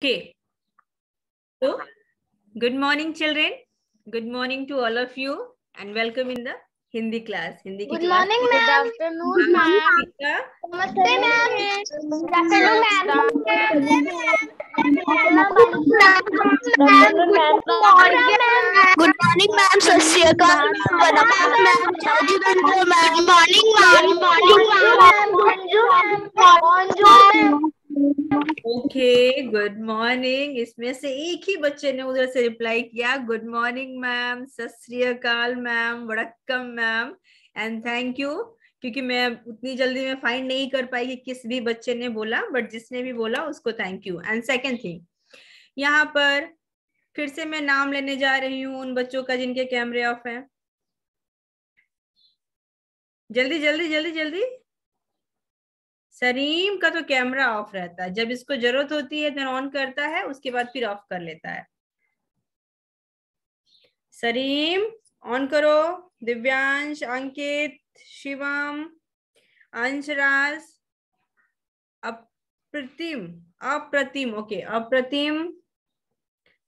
Okay. So, good morning, children. Good morning to all of you, and welcome in the Hindi class. Hindi की Good class. morning, Good ma'am. afternoon, ma'am. ma'am. Namaste, ma'am. Good afternoon, ma'am. Good morning, ma'am. Sat Shri Akal, ma'am. Namaste, ma'am. Jai Jitendra, ma'am. Good morning, ma'am. Good morning, ma'am. Bonjour, ma'am. Okay, good morning. इसमें से एक ही बच्चे ने उधर से reply किया, good morning ma'am, Sat Sri Akal ma'am, Vanakkam ma'am, and thank you. क्योंकि मैं उतनी जल्दी में फाइंड नहीं कर पाई कि किस भी बच्चे ने बोला, बट जिसने भी बोला उसको thank you. And second thing, यहाँ पर फिर से मैं नाम लेने जा रही हूँ उन बच्चों का जिनके कैमरे ऑफ है। जल्दी जल्दी जल्दी जल्दी। सरीम का तो कैमरा ऑफ रहता है, जब इसको जरूरत होती है तो ऑन करता है, उसके बाद फिर ऑफ कर लेता है। सरीम ऑन करो। दिव्यांश, अंकित, शिवम, अंशराज, अप्रतिम, अप्रतिम, ओके अप्रतिम।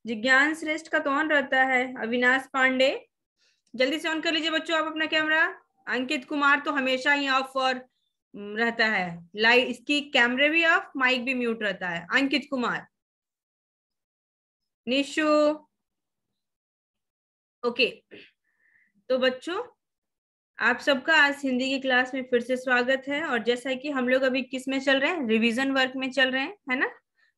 जिज्ञान श्रेष्ठ का तो ऑन रहता है। अविनाश पांडे, जल्दी से ऑन कर लीजिए बच्चों आप अपना कैमरा। अंकित कुमार तो हमेशा ही ऑफ और रहता है, लाइव, इसकी कैमरे भी ऑफ, माइक भी म्यूट रहता है। अंकित कुमार, निशु, ओके। तो बच्चों, आप सबका आज हिंदी की क्लास में फिर से स्वागत है। और जैसा कि हम लोग अभी किस में चल रहे हैं, रिवीजन वर्क में चल रहे हैं, है ना।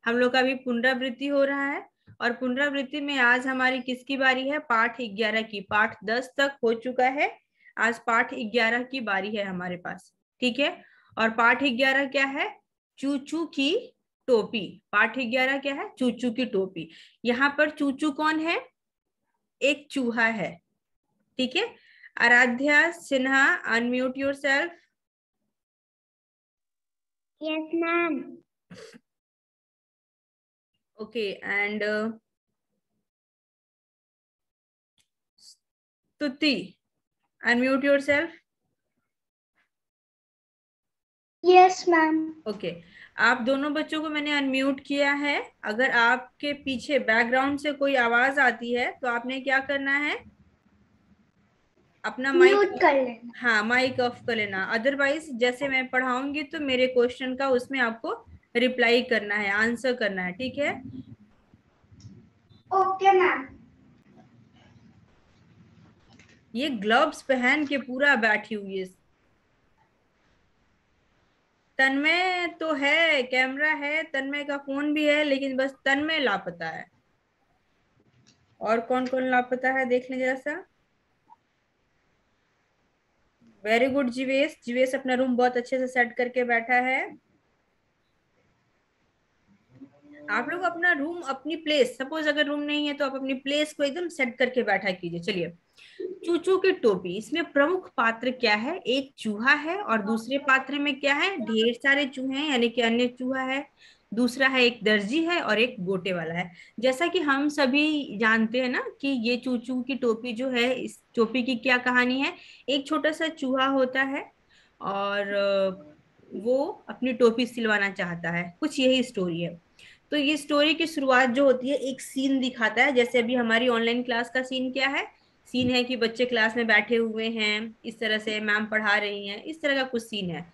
हम लोग का अभी पुनरावृत्ति हो रहा है, और पुनरावृत्ति में आज हमारी किसकी बारी है, पाठ 11 की। पाठ 10 तक हो चुका है, आज पाठ 11 की बारी है हमारे पास, ठीक है। और पाठ 11 क्या है, चूचू की टोपी। पाठ 11 क्या है, चूचू की टोपी। यहाँ पर चूचू कौन है, एक चूहा है, ठीक है। Aaradhya Sinha, unmute yourself. Yes, ma'am. Okay, and Stuti, unmute yourself. Yes, ma'am. Okay, आप दोनों बच्चों को मैंने अनम्यूट किया है। अगर आपके पीछे बैकग्राउंड से कोई आवाज आती है तो आपने क्या करना है, अपना माइक Mute कर लेना। हाँ, माइक ऑफ कर लेना। अदरवाइज जैसे मैं पढ़ाऊंगी तो मेरे क्वेश्चन का उसमें आपको रिप्लाई करना है, आंसर करना है, ठीक है। Okay, ma'am. ये ग्लव्स पहन के पूरा बैठी हुई है। तन्मय तो है, कैमरा है, तन्मय का फोन भी है, लेकिन बस तन्मय लापता है। और कौन कौन लापता है देख लें जरा सा। वेरी गुड जीवेश, जीवेश अपना रूम बहुत अच्छे से सेट करके बैठा है। आप लोग अपना रूम, अपनी प्लेस, सपोज अगर रूम नहीं है तो आप अपनी प्लेस को एकदम सेट करके बैठा कीजिए। चलिए, चूचू की टोपी, इसमें प्रमुख पात्र क्या है, एक चूहा है, और दूसरे पात्र में क्या है, ढेर सारे चूहे हैं, यानी कि अन्य चूहा है। दूसरा है एक दर्जी है, और एक गोटे वाला है। जैसा कि हम सभी जानते हैं ना कि ये चूचू की टोपी जो है, इस टोपी की क्या कहानी है। एक छोटा सा चूहा होता है, और वो अपनी टोपी सिलवाना चाहता है, कुछ यही स्टोरी है। तो ये स्टोरी की शुरुआत जो होती है, एक सीन दिखाता है। जैसे अभी हमारी ऑनलाइन क्लास का सीन क्या है, सीन है कि बच्चे क्लास में बैठे हुए हैं, इस तरह से मैम पढ़ा रही हैं, इस तरह का कुछ सीन है।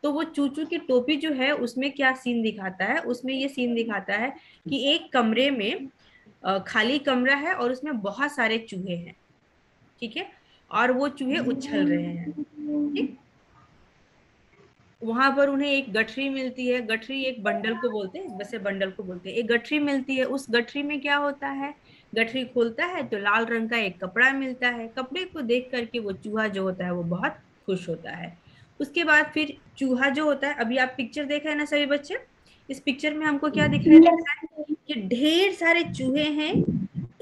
तो वो चूचू की टोपी जो है उसमें क्या सीन दिखाता है, उसमें ये सीन दिखाता है कि एक कमरे में खाली कमरा है, और उसमें बहुत सारे चूहे हैं, ठीक है। और वो चूहे उछल रहे हैं, ठीक। वहां पर उन्हें एक गठरी मिलती है। गठरी एक बंडल को बोलते हैं, वैसे बंडल को बोलते हैं। एक गठरी मिलती है, उस गठरी में क्या होता है, गठरी खोलता है तो लाल रंग का एक कपड़ा मिलता है। कपड़े को देख करके वो चूहा जो होता है वो बहुत खुश होता है। उसके बाद फिर चूहा जो होता है, अभी आप पिक्चर देख रहे हैं ना सभी बच्चे, इस पिक्चर में हमको क्या दिखाई दे रहा है कि ढेर सारे चूहे हैं।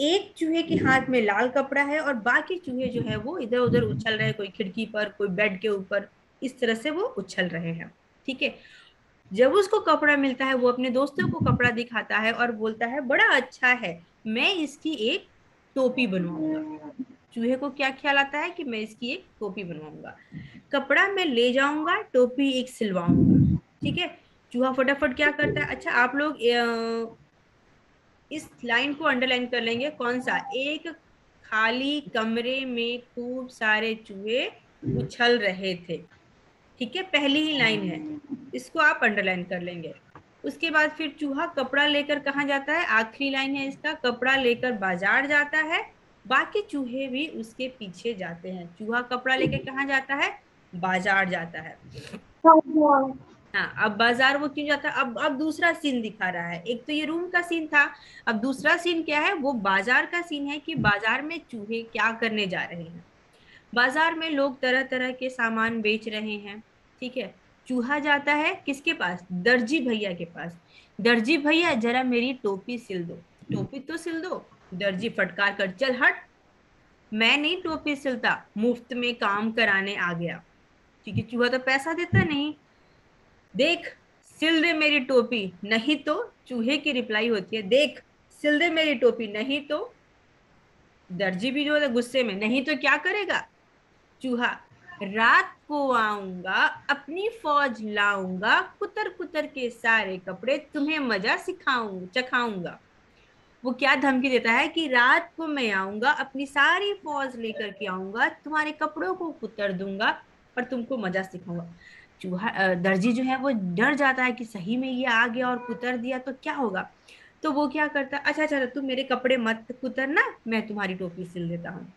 एक चूहे के हाथ में लाल कपड़ा है, और बाकी चूहे जो है वो इधर उधर उछल रहे हैं, कोई खिड़की पर, कोई बेड के ऊपर, इस तरह से वो उछल रहे हैं, ठीक है। जब उसको कपड़ा मिलता है, वो अपने दोस्तों को कपड़ा दिखाता है और बोलता है बड़ा अच्छा है, मैं इसकी एक टोपी बनवाऊंगा। चूहे को क्या ख्याल आता है कि मैं इसकी एक टोपी बनवाऊंगा, कपड़ा मैं ले जाऊंगा, टोपी एक सिलवाऊंगा, ठीक है। चूहा फटाफट क्या करता है, अच्छा आप लोग इस लाइन को अंडरलाइन कर लेंगे। कौन सा? एक खाली कमरे में खूब सारे चूहे उछल रहे थे। ठीक है, पहली ही लाइन है, इसको आप अंडरलाइन कर लेंगे। उसके बाद फिर चूहा कपड़ा लेकर कहाँ जाता है? आखिरी लाइन है इसका, कपड़ा लेकर बाजार जाता है, बाकी चूहे भी उसके पीछे जाते हैं। चूहा कपड़ा लेकर कहाँ जाता है? बाजार जाता है। हाँ, अब बाजार वो क्यों जाता है? अब दूसरा सीन दिखा रहा है। एक तो ये रूम का सीन था, अब दूसरा सीन क्या है? वो बाजार का सीन है कि बाजार में चूहे क्या करने जा रहे हैं। बाजार में लोग तरह तरह के सामान बेच रहे हैं। ठीक है, चूहा जाता है किसके पास? दर्जी भैया के पास। दर्जी भैया जरा मेरी टोपी सिल दो। टोपी तो सिल दो। दर्जी फटकार कर, चल हट, मैं नहीं टोपी सिलता, मुफ्त में काम कराने आ गया। क्योंकि चूहा तो पैसा देता नहीं। देख, सिल दे मेरी टोपी, नहीं तो। चूहे की रिप्लाई होती है, देख सिल दे मेरी टोपी, नहीं तो। दर्जी भी जो है गुस्से में, नहीं तो क्या करेगा? चूहा, रात को आऊंगा, अपनी फौज लाऊंगा, कुतर कुतर के सारे कपड़े तुम्हें मजा चखाऊंगा। वो क्या धमकी देता है कि रात को मैं आऊंगा, अपनी सारी फौज लेकर के आऊंगा, तुम्हारे कपड़ों को कुतर दूंगा और तुमको मजा सिखाऊंगा। दर्जी जो है वो डर जाता है कि सही में ये आ गया और कुतर दिया तो क्या होगा। तो वो क्या करता है, अच्छा अच्छा तुम मेरे कपड़े मत कुतरना, मैं तुम्हारी टोपी सिल देता हूँ।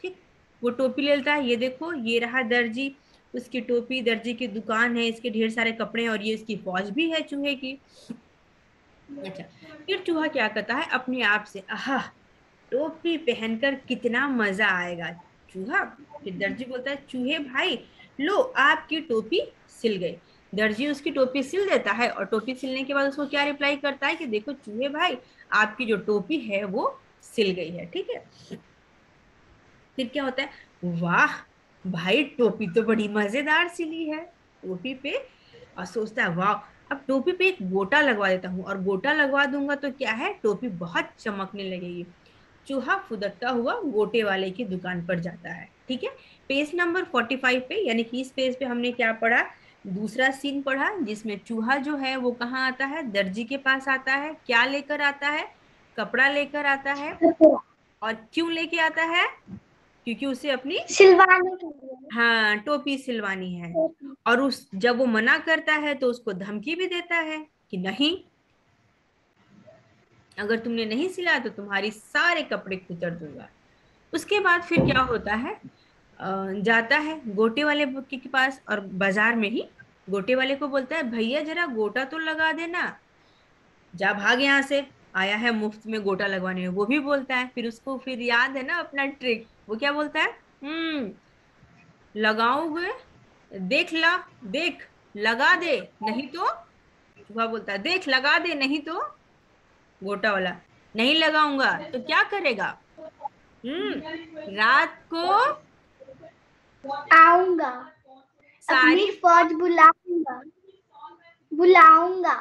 ठीक, वो टोपी ले लेता है। ये देखो, ये रहा दर्जी, उसकी टोपी, दर्जी की दुकान है, इसके ढेर सारे कपड़े हैं और ये इसकी फौज भी है चूहे की। अच्छा, फिर चूहा क्या करता है अपने आप से, आहा, टोपी पहनकर कितना मजा आएगा। चूहा, फिर दर्जी बोलता है, चूहे भाई लो आपकी टोपी सिल गई। दर्जी उसकी टोपी सिल देता है और टोपी सिलने के बाद उसको क्या रिप्लाई करता है कि देखो चूहे भाई, आपकी जो टोपी है वो सिल गई है। ठीक है, फिर क्या होता है, वाह भाई, टोपी तो बड़ी मजेदार सिली है। टोपी पे और सोचता है, वाह, अब टोपी पे एक गोटा लगवा देता हूँ, और गोटा लगवा दूंगा तो क्या है, टोपी बहुत चमकने लगेगी। चूहा फुदकता हुआ गोटे वाले की दुकान पर जाता है। ठीक है, पेज नंबर 45 पे, यानी कि इस पेज पे हमने क्या पढ़ा? दूसरा सीन पढ़ा, जिसमें चूहा जो है वो कहाँ आता है? दर्जी के पास आता है। क्या लेकर आता है? कपड़ा लेकर आता है। और क्यों लेके आता है? क्योंकि उसे अपनी, सिलवाने के लिए। हाँ, टोपी सिलवानी है। और उस जब वो मना करता है तो उसको धमकी भी देता है कि नहीं, अगर तुमने नहीं सिलाया तो तुम्हारी सारे कपड़े कुतर दूंगा। उसके बाद फिर क्या होता है, जाता है गोटे वाले के पास और बाजार में ही गोटे वाले को बोलता है, भैया जरा गोटा तो लगा देना। जा भाग यहाँ से, आया है मुफ्त में गोटा लगवाने में। वो भी बोलता है, फिर उसको फिर याद है ना अपना ट्रिक, वो क्या बोलता है, लगाओगे, देख ला, देख लगा दे, नहीं तो। चूहा बोलता है, देख लगा दे, नहीं तो। गोटा वाला, नहीं लगाऊंगा तो क्या करेगा? रात को आऊंगा, अपनी सारी फौज बुलाऊंगा, बुलाऊंगा,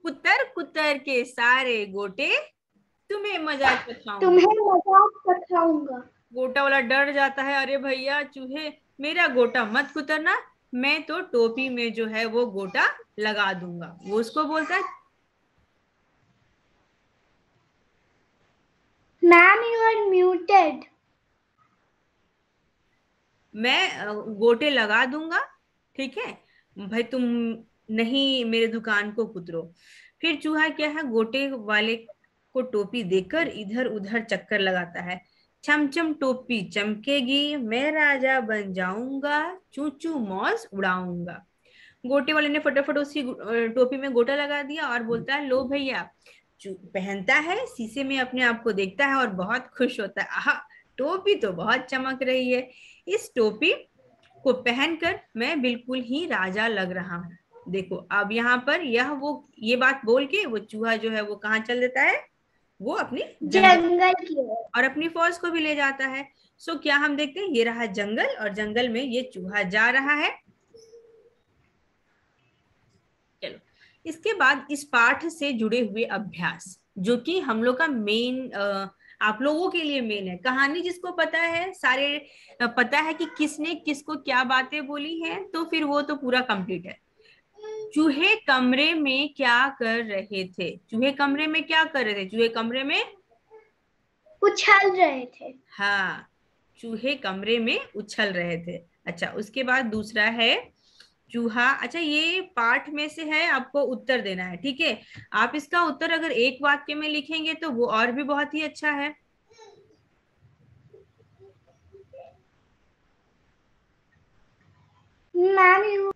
कुतर कुतर के सारे गोटे तुम्हें मजा चखाऊंगा। तुम्हें मजाक सिखाऊंगा। गोटा वाला डर जाता है, अरे भैया चूहे, मेरा गोटा मत कुतरना, मैं तो टोपी में जो है वो गोटा लगा दूंगा। वो उसको बोलता है, मैम यू आर म्यूटेड। मैं गोटे लगा दूंगा, ठीक है भाई, तुम नहीं मेरे दुकान को कुतरो। फिर चूहा क्या है, गोटे वाले को टोपी देकर इधर उधर चक्कर लगाता है। चमचम टोपी चमकेगी, मैं राजा बन जाऊंगा, चू चू मौज उड़ाऊंगा। गोटे वाले ने फटाफट उसकी टोपी में गोटा लगा दिया और बोलता है, लो भैया। पहनता है, शीशे में अपने आप को देखता है और बहुत खुश होता है, आहा, टोपी तो बहुत चमक रही है, इस टोपी को पहनकर मैं बिल्कुल ही राजा लग रहा हूँ। देखो, अब यहाँ पर ये बात बोल के वो चूहा जो है वो कहाँ चल देता है? वो अपनी जंगल की ओर। और अपनी फौज को भी ले जाता है। सो क्या हम देखते हैं, ये रहा जंगल और जंगल में ये चूहा जा रहा है। चलो, इसके बाद इस पाठ से जुड़े हुए अभ्यास, जो कि हम लोग का मेन, आप लोगों के लिए मेन है। कहानी जिसको पता है, सारे पता है कि किसने किसको क्या बातें बोली हैं, तो फिर वो तो पूरा कंप्लीट है। चूहे कमरे में क्या कर रहे थे? चूहे कमरे में क्या कर रहे थे? चूहे कमरे में उछल रहे थे। हाँ, चूहे कमरे में उछल रहे थे। अच्छा, उसके बाद दूसरा है चूहा। अच्छा, ये पाठ में से है, आपको उत्तर देना है, ठीक है। आप इसका उत्तर अगर एक वाक्य में लिखेंगे तो वो और भी बहुत ही अच्छा है। मैम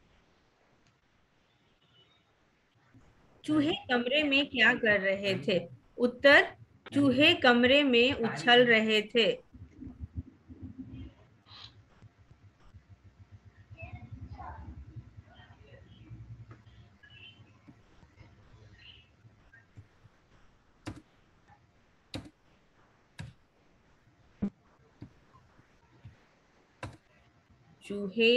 चूहे कमरे में क्या कर रहे थे? उत्तर, चूहे कमरे में उछल रहे थे। चूहे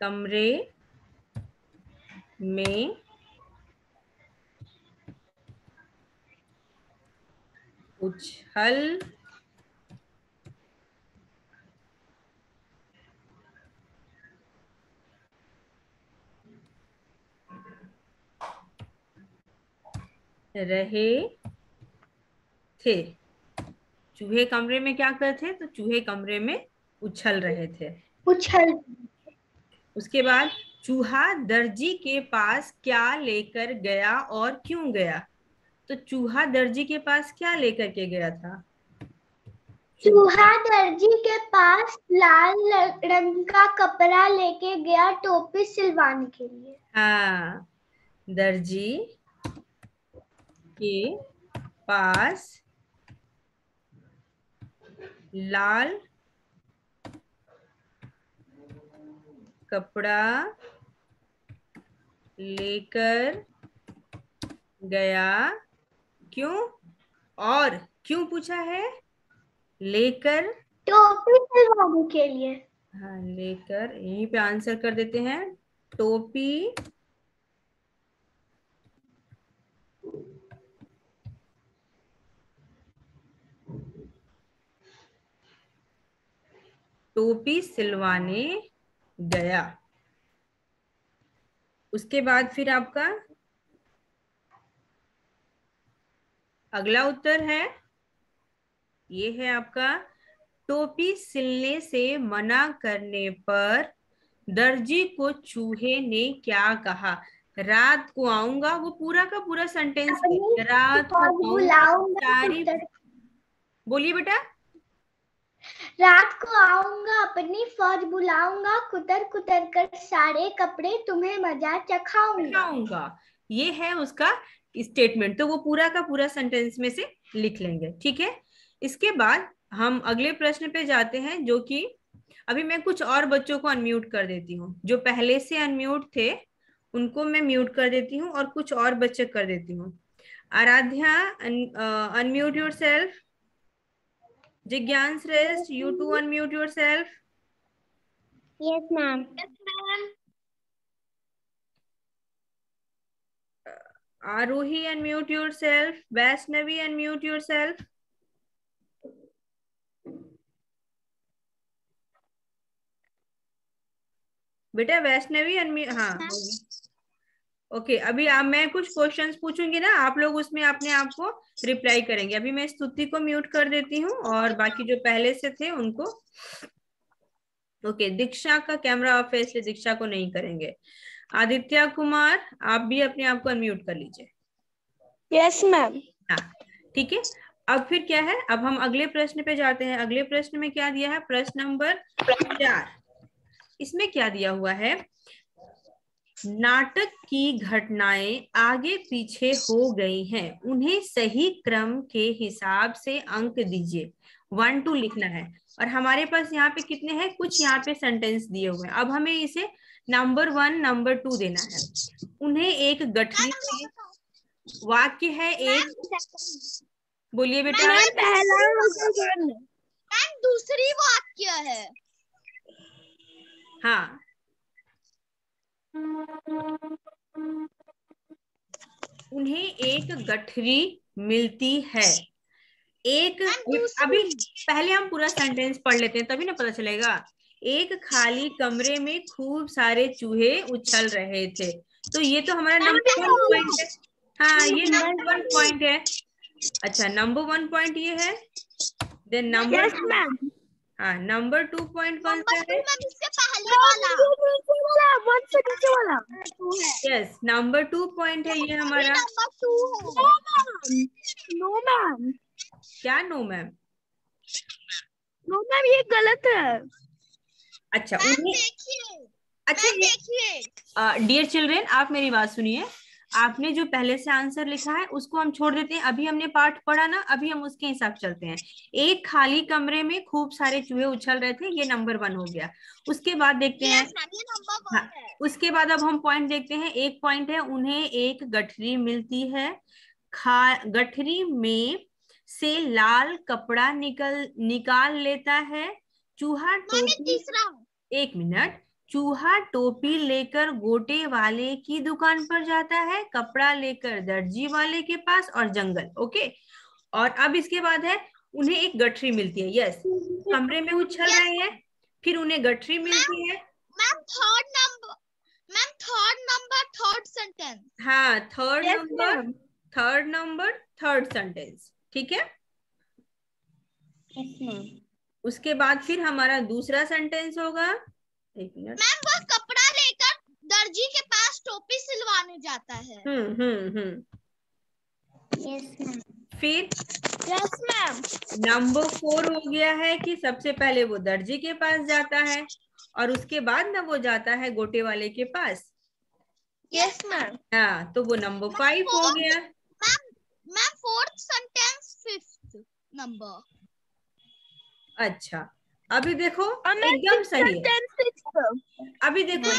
कमरे में उछल रहे थे। चूहे कमरे में क्या करते थे? तो चूहे कमरे में उछल रहे थे। उछल। उसके बाद चूहा दर्जी के पास क्या लेकर गया और क्यों गया? तो चूहा दर्जी के पास क्या लेकर के गया था? चूहा दर्जी के पास लाल रंग का कपड़ा लेके गया टोपी सिलवाने के लिए। हाँ, दर्जी के पास लाल कपड़ा लेकर गया। क्यों? और क्यों पूछा है? लेकर, टोपी सिलवाने के लिए। हाँ, लेकर यहीं पे आंसर कर देते हैं। टोपी टोपी सिलवाने गया। उसके बाद फिर आपका अगला उत्तर है, ये है आपका, टोपी सिलने से मना करने पर दर्जी को चूहे ने क्या कहा? रात को आऊंगा, वो पूरा का पूरा सेंटेंस है, रात को आऊंगा बुलाऊंगा सारी। बोलिए बेटा। रात को आऊंगा अपनी फौज बुलाऊंगा कुतर कुतर कर सारे कपड़े तुम्हें मजा चखाऊंगा। दिखाऊंगा, ये है उसका स्टेटमेंट। तो वो पूरा का पूरा सेंटेंस में से लिख लेंगे, ठीक है। इसके बाद हम अगले प्रश्न पे जाते हैं, जो कि अभी मैं कुछ और बच्चों को अनम्यूट कर देती हूँ। जो पहले से अनम्यूट थे उनको मैं म्यूट कर देती हूँ और कुछ और बच्चे कर देती हूँ। Aaradhya, unmute yourself. Jigyan Shreshth, you too unmute yourself. Yes ma'am. Aarohi, unmute yourself. Vaishnavi, unmute yourself. बेटा वैष्णवी अनम्यूट, हाँ। ओके, अभी आप, मैं कुछ क्वेश्चंस पूछूंगी ना, आप लोग उसमें अपने आप को रिप्लाई करेंगे। अभी मैं स्तुति को म्यूट कर देती हूँ और बाकी जो पहले से थे उनको। ओके, दीक्षा का कैमरा ऑफ है इसलिए दीक्षा को नहीं करेंगे। आदित्य कुमार, आप भी अपने आप को अनम्यूट कर लीजिए। Yes ma'am. हाँ, ठीक है। अब फिर क्या है, अब हम अगले प्रश्न पे जाते हैं। अगले प्रश्न में क्या दिया है? प्रश्न नंबर 4। इसमें क्या दिया हुआ है? नाटक की घटनाएं आगे पीछे हो गई हैं, उन्हें सही क्रम के हिसाब से अंक दीजिए। 1 2 लिखना है। और हमारे पास यहाँ पे कितने हैं? कुछ यहाँ पे सेंटेंस दिए हुए हैं। अब हमें इसे नंबर 1 नंबर 2 देना है। उन्हें एक गठरी से, वाक्य है एक, बोलिए बेटा। पहला दूसरी वाक्य है। हाँ, उन्हें एक गठरी मिलती है। एक, अभी पहले हम पूरा सेंटेंस पढ़ लेते हैं तभी ना पता चलेगा। एक खाली कमरे में खूब सारे चूहे उछल रहे थे। तो ये तो हमारा नंबर 1 पॉइंट है। हाँ, ये नंबर 1 पॉइंट है। अच्छा, नंबर 1 पॉइंट ये है। देन नंबर 2, हाँ, नंबर 2 पॉइंट कौन सा है? यस, नंबर 2 पॉइंट है ये हमारा। नो मैम, क्या नो मैम? नो मैम, ये गलत है। अच्छा, उन्हें अच्छा देखिए डियर चिल्ड्रेन, आप मेरी बात सुनिए। आपने जो पहले से आंसर लिखा है उसको हम छोड़ देते हैं। अभी हमने पाठ पढ़ा ना, अभी हम उसके हिसाब चलते हैं। एक खाली कमरे में खूब सारे चूहे उछल रहे थे, ये नंबर 1 हो गया। उसके बाद देखते हैं, हाँ, उसके बाद अब हम पॉइंट देखते हैं। एक पॉइंट है, उन्हें एक गठरी मिलती है। गठरी में से लाल कपड़ा निकाल लेता है। चूहा टोपी, एक मिनट, चूहा टोपी लेकर गोटे वाले की दुकान पर जाता है, कपड़ा लेकर दर्जी वाले के पास, और जंगल। ओके, और अब इसके बाद है, उन्हें एक गठरी मिलती है। यस, कमरे में उछल रहे हैं, फिर उन्हें गठरी मिलती है। Ma'am third number third sentence. हाँ, थर्ड नंबर थर्ड सेंटेंस, ठीक है। उसके बाद फिर हमारा दूसरा सेंटेंस होगा, एक मिनट। मैम वो कपड़ा लेकर दर्जी के पास टोपी सिलवाने जाता है। Yes ma'am. फिर यस मैम। नंबर 4 हो गया है कि सबसे पहले वो दर्जी के पास जाता है, और उसके बाद ना वो जाता है गोटे वाले के पास। Yes ma'am. हाँ, तो वो नंबर 5 हो गया। Ma'am fourth sentence fifth number. अच्छा, अभी देखो एकदम सही है। अभी देखो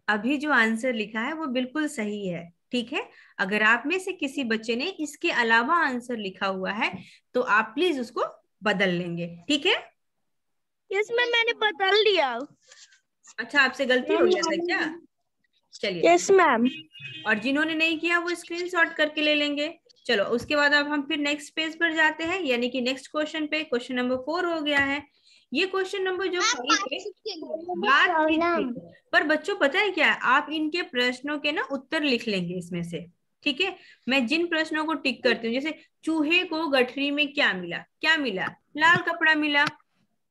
अभी जो आंसर लिखा है वो बिल्कुल सही है, ठीक है। अगर आप में से किसी बच्चे ने इसके अलावा आंसर लिखा हुआ है तो आप प्लीज उसको बदल लेंगे, ठीक है। यस मैम, मैंने बदल दिया। अच्छा, आपसे गलती हो गया था क्या? चलिए। Yes ma'am. और जिन्होंने नहीं किया वो स्क्रीनशॉट करके ले लेंगे। चलो, उसके बाद अब हम फिर नेक्स्ट पेज पर जाते हैं, यानी कि नेक्स्ट क्वेश्चन पे। क्वेश्चन नंबर 4 हो गया है। ये क्वेश्चन नंबर जो 5 है, बातचीत थी। पर बच्चों पता है क्या, आप इनके प्रश्नों के ना उत्तर लिख लेंगे इसमें से, ठीक है। मैं जिन प्रश्नों को टिक करती हूँ, जैसे चूहे को गठरी में क्या मिला? क्या मिला? लाल कपड़ा मिला।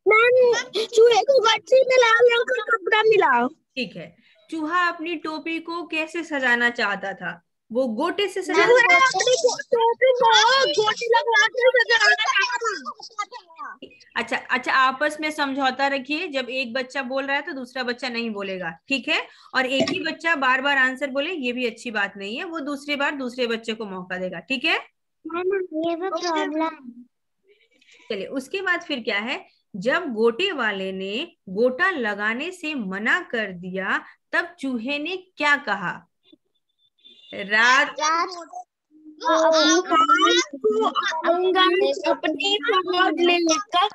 चूहे को गठरी में लाल रंग का कपड़ा मिला। ठीक है। चूहा अपनी टोपी को कैसे सजाना चाहता था? वो गोटे से सजाना चाहता था। अच्छा अच्छा, आपस में समझौता रखिए। जब एक बच्चा बोल रहा है तो दूसरा बच्चा नहीं बोलेगा, ठीक है। और एक ही बच्चा बार बार आंसर बोले ये भी अच्छी बात नहीं है, वो दूसरी बार दूसरे बच्चे को मौका देगा, ठीक है। चलिए, उसके बाद फिर क्या है, जब गोटे वाले ने गोटा लगाने से मना कर दिया तब चूहे ने क्या कहा? रात को आऊंगा अपनी फौज लेकर,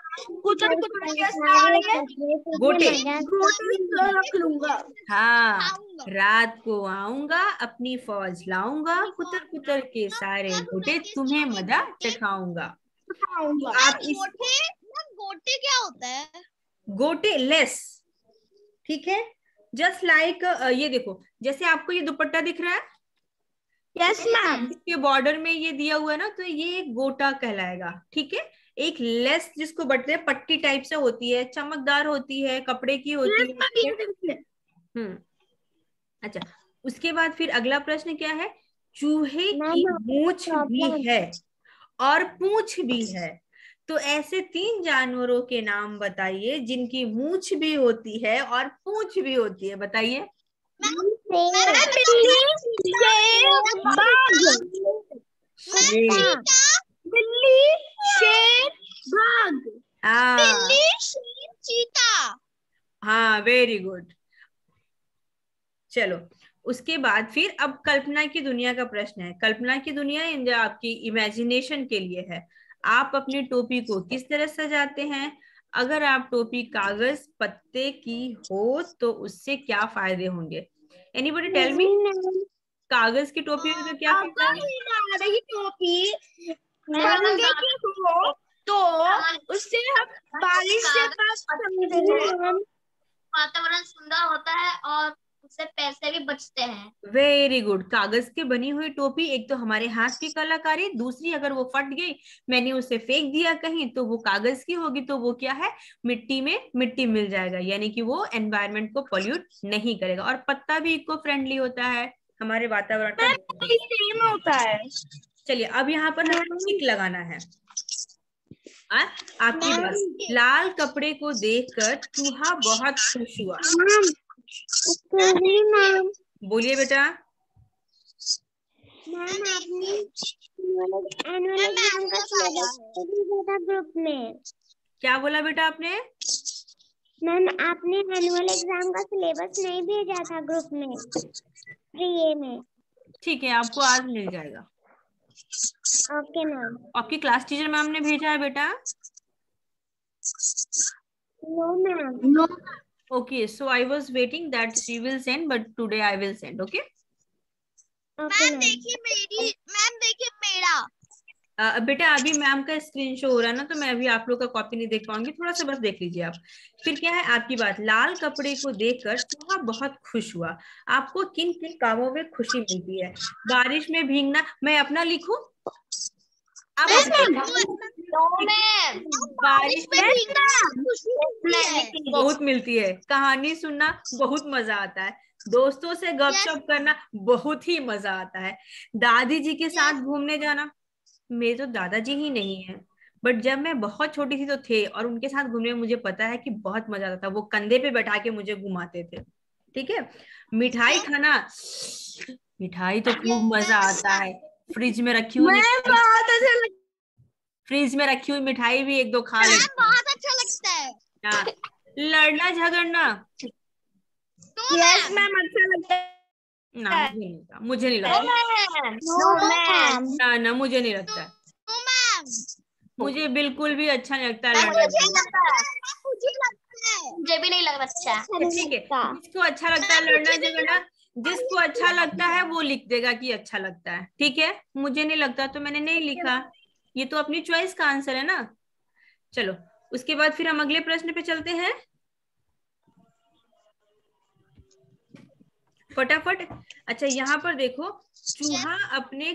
कुतर कुतर के सारे गोटे रख लूंगा। हाँ, रात को आऊंगा अपनी फौज लाऊंगा, कुतर कुतर के सारे गोटे तुम्हें मजा चखाऊंगा। आप इस गोटे क्या होता है? गोटे लेस, ठीक है। जस्ट लाइक ये देखो, जैसे आपको ये दुपट्टा दिख रहा है, यस मैम, इसके बॉर्डर में ये दिया हुआ है ना, तो ये एक गोटा कहलाएगा, ठीक है। एक लेस जिसको बटते हैं, पट्टी टाइप से होती है, चमकदार होती है, कपड़े की होती है। अच्छा, उसके बाद फिर अगला प्रश्न क्या है, चूहे की मूंछ भी है और पूंछ भी है, तो ऐसे 3 जानवरों के नाम बताइए जिनकी मूंछ भी होती है और पूंछ भी होती है, बताइए। बिल्ली, शेर, बाघ। बिल्ली, शेर, चीता। हाँ, वेरी गुड। चलो, उसके बाद फिर अब कल्पना की दुनिया का प्रश्न है। कल्पना की दुनिया आपकी इमेजिनेशन के लिए है। आप अपनी टोपी को किस तरह सजाते हैं? अगर आप टोपी कागज पत्ते की हो तो उससे क्या फायदे होंगे? एनीबॉडी टेल मी, कागज की टोपी में क्या फायदा है? टोपी तो उससे हम बारिश से वातावरण सुंदर होता है और उससे पैसे भी बचते हैं। Very good. कागज की बनी हुई टोपी, एक तो हमारे हाथ की कलाकारी, दूसरी अगर वो फट गई, मैंने उसे फेंक दिया कहीं, तो वो कागज की होगी, तो वो क्या है, मिट्टी में मिट्टी मिल जाएगा, यानी कि वो एनवायरनमेंट को पोल्यूट नहीं करेगा। और पत्ता भी इको फ्रेंडली होता है, हमारे वातावरण का सेम होता है। चलिए अब यहाँ पर हमें टिक लगाना है। आपकी बात, लाल कपड़े को देखकर चूहा बहुत खुश हुआ। बोलिए बेटा। मैम आपने एनुअल एग्जाम का सिलेबस भेजा ग्रुप में। क्या बोला बेटा आपने? मैम आपने एनुअल एग्जाम का सिलेबस नहीं भेजा था ग्रुप में, प्री में। ठीक है, आपको आज मिल जाएगा। Okay ma'am. आपकी क्लास टीचर मैम ने भेजा है बेटा? No ma'am. No. Okay, so I was waiting that she will send, but today I will send. Okay. Ma'am देखिए मेरा। बेटा अभी मैम का स्क्रीन शो हो रहा है ना, तो मैं अभी आप लोग का कॉपी नहीं देख पाऊंगी, थोड़ा सा बस देख लीजिए आप। फिर क्या है आपकी बात, लाल कपड़े को देखकर चूहा बहुत खुश हुआ। आपको किन किन कामों में खुशी मिलती है? बारिश में भीगना, मैं अपना लिखूं? आप बारिश में बहुत मिलती है, कहानी सुनना बहुत मजा आता है, दोस्तों से गपशप करना बहुत ही मजा आता है, दादी जी के साथ घूमने जाना। मेरे तो दादाजी ही नहीं है, बट जब मैं बहुत छोटी थी तो थे, और उनके साथ घूमने में मुझे पता है कि बहुत मजा आता था। वो कंधे पे बैठा के मुझे घुमाते थे। ठीक है। मिठाई खाना, मिठाई तो खूब मजा आता है। फ्रिज में रखी हुई फ्रिज में रखी हुई मिठाई भी एक दो खा लेते हैं। बहुत अच्छा लगता है। हाँ। लड़ना झगड़ना, यस मैम अच्छा लगता है। ना मुझे नहीं लगता। ना ना मुझे नहीं लगता। मुझे बिल्कुल भी अच्छा नहीं लगता लड़ना झगड़ना। मुझे भी नहीं लगता अच्छा। ठीक है, जिसको अच्छा लगता है लड़ना झगड़ना, जिसको अच्छा लगता है वो लिख देगा कि अच्छा लगता है। ठीक है, मुझे नहीं लगता तो मैंने नहीं लिखा। ये तो अपनी चॉइस का आंसर है ना। चलो उसके बाद फिर हम अगले प्रश्न पे चलते हैं फटाफट। अच्छा यहाँ पर देखो, चूहा अपने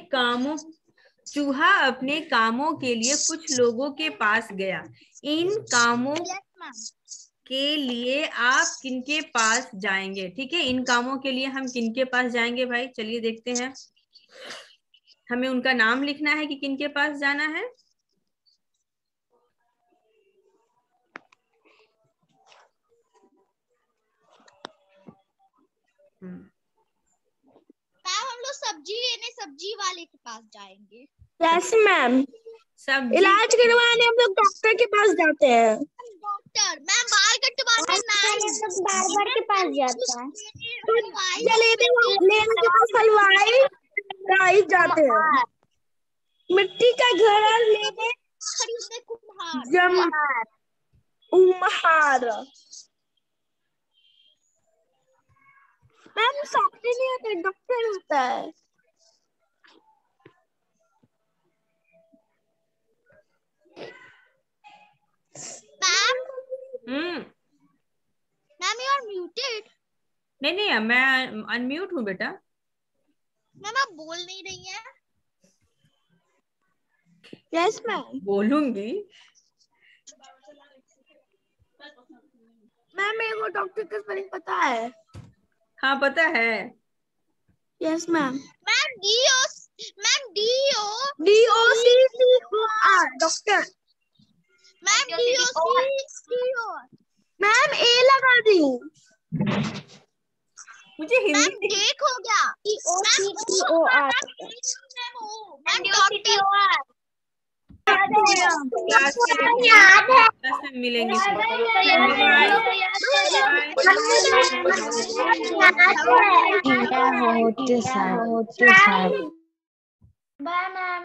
कामों के लिए कुछ लोगों के पास गया। इन कामों के लिए आप किनके पास जाएंगे? ठीक है, इन कामों के लिए हम किनके पास जाएंगे भाई? चलिए देखते हैं। हमें उनका नाम लिखना है कि किनके पास जाना है। हम लोग सब्जी लेने सब्जी वाले के पास जाएंगे। Yes ma'am. सब्जी इलाज करवाने हम लोग डॉक्टर के पास जाते हैं। डॉक्टर मैम बाल कटवाने बार्बर के पास जाता है। जलेबी लेने के पास हलवाई जाते हैं। मिट्टी का घर लेने खरीदने कुम्हार। मैम डॉक्टर नहीं होता, डॉक्टर होता है। Ma'am you are muted. नहीं मैं अनम्यूट हूँ बेटा। मैम आप बोल नहीं रही हैं। Yes ma'am. बोलूंगी मैम मेरे को डॉक्टर का स्पेलिंग पता है। हाँ पता है। Yes ma'am. Ma'am DOCTOR doctor. Ma'am DOCTOR। Ma'am A लगा दी। मुझे हिंदी ठीक हो गया। DOCTOR। Ma'am DOCTOR। क्लास में मिलेंगे। Bye ma'am.